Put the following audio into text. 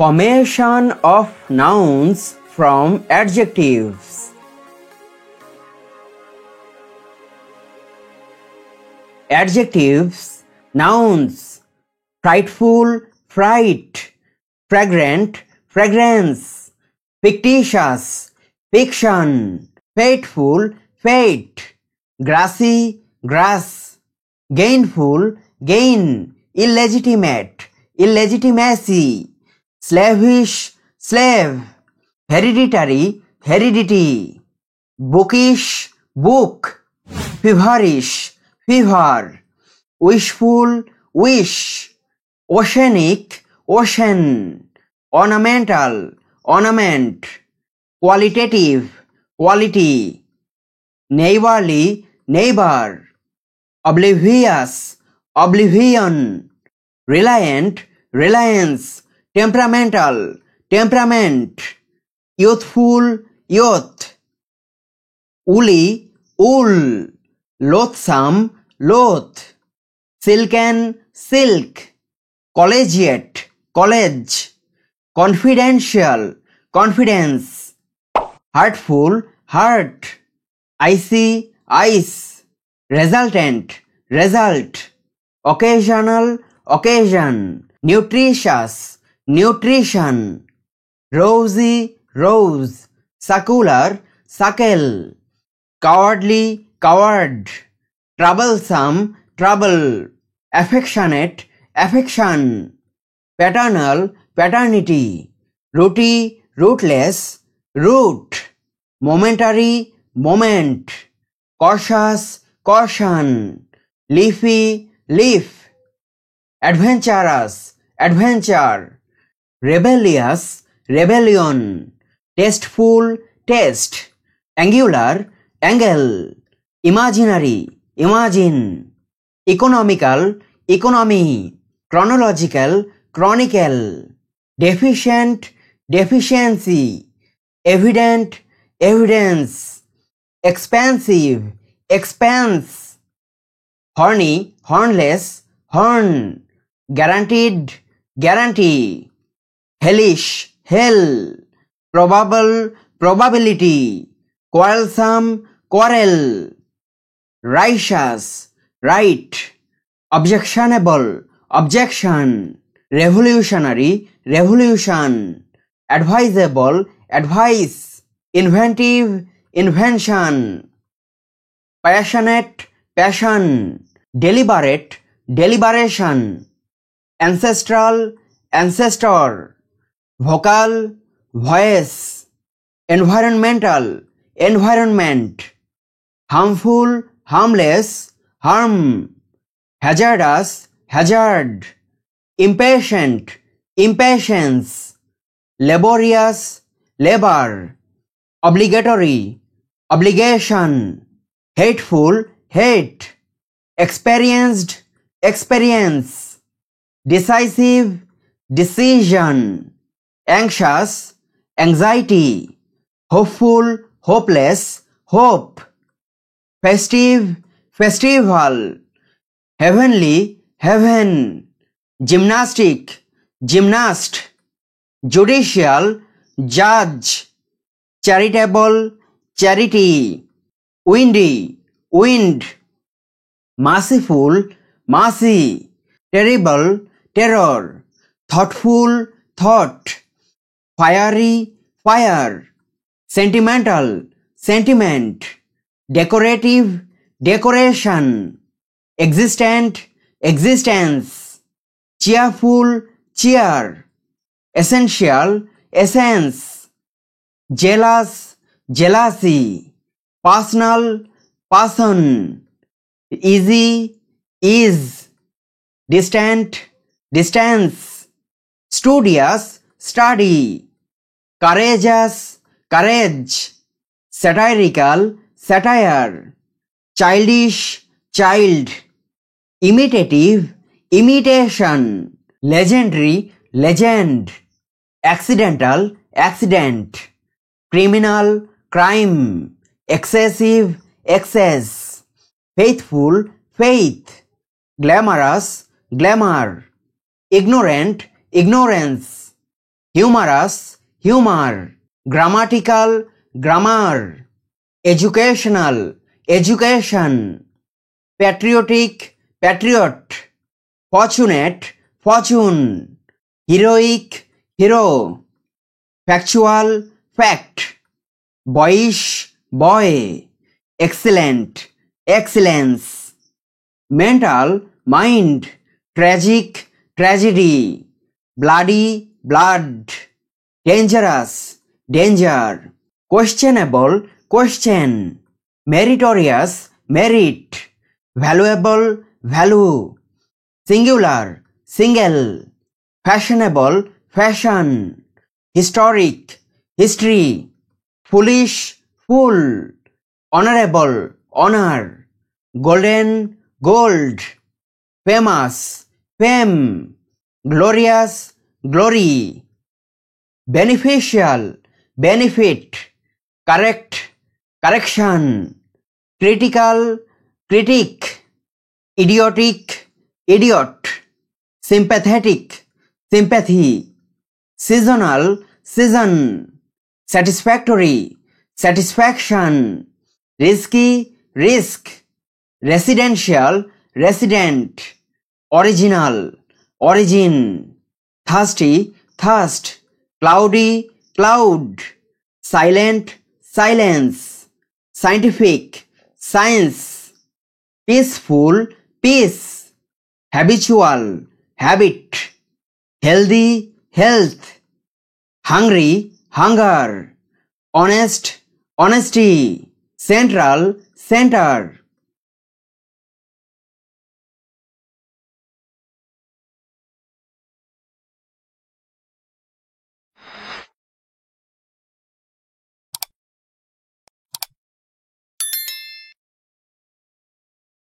Formation of nouns from adjectives. Adjectives, nouns: frightful, fright; fragrant, fragrance; fictitious, fiction; fateful, fate; grassy, grass; gainful, gain; illegitimate, illegitimacy; slavish, slave; hereditary, heredity; bookish, book; feverish, fever; wishful, wish; oceanic, ocean; ornamental, ornament; qualitative, quality; neighborly, neighbor; oblivious, oblivion; reliant, reliance; temperamental, temperament; youthful, youth; woolly, wool; loathsome, loath; silken, silk; collegiate, college; confidential, confidence; hurtful, hurt; icy, ice; resultant, result; occasional, occasion; nutritious, nutrition; rosy, rose; circular, circle; cowardly, coward; troublesome, trouble; affectionate, affection; paternal, paternity; rooty, rootless, root; momentary, moment; cautious, caution; leafy, leaf; adventurous, adventure; rebellious, rebellion; tasteful, taste; angular, angle; imaginary, imagine; economical, economy; chronological, chronicle; deficient, deficiency; evident, evidence; expansive, expanse; horny, hornless, horn; guaranteed, guarantee; hellish, hell; probable, probability; quarrelsome, quarrel; righteous, right; objectionable, objection; revolutionary, revolution; advisable, advice; inventive, invention; passionate, passion; deliberate, deliberation; ancestral, ancestor; vocal, voice; environmental, environment; harmful, harmless, harm; hazardous, hazard; impatient, impatience; laborious, labor; obligatory, obligation; hateful, hate; experienced, experience; decisive, decision; anxious, anxiety; hopeful, hopeless, hope; festive, festival; heavenly, heaven; gymnastic, gymnast; judicial, judge; charitable, charity; windy, wind; merciful, mercy; terrible, terror; thoughtful, thought; fiery, fire; sentimental, sentiment; decorative, decoration; existent, existence; cheerful, cheer; essential, essence; jealous, jealousy; personal, person; easy, ease; distant, distance; studious, study; courageous, courage; satirical, satire; childish, child; imitative, imitation; legendary, legend; accidental, accident; criminal, crime; excessive, excess; faithful, faith; glamorous, glamour; ignorant, ignorance; humorous, humor, grammatical, grammar, educational, education, patriotic, patriot, fortunate, fortune, heroic, hero, factual, fact, boyish, boy, excellent, excellence, mental, mind, tragic, tragedy, bloody, blood, dangerous, danger, questionable, question, meritorious, merit, valuable, value, singular, single, fashionable, fashion, historic, history, foolish, fool, honorable, honor, golden, gold, famous, fame, glorious, glory, beneficial, benefit, correct, correction, critical, critic, idiotic, idiot, sympathetic, sympathy, seasonal, season, satisfactory, satisfaction, risky, risk, residential, resident, original, origin, thirsty, thirst, cloudy, cloud, silent, silence, scientific, science, peaceful, peace, habitual, habit, healthy, health, hungry, hunger, honest, honesty, central, center,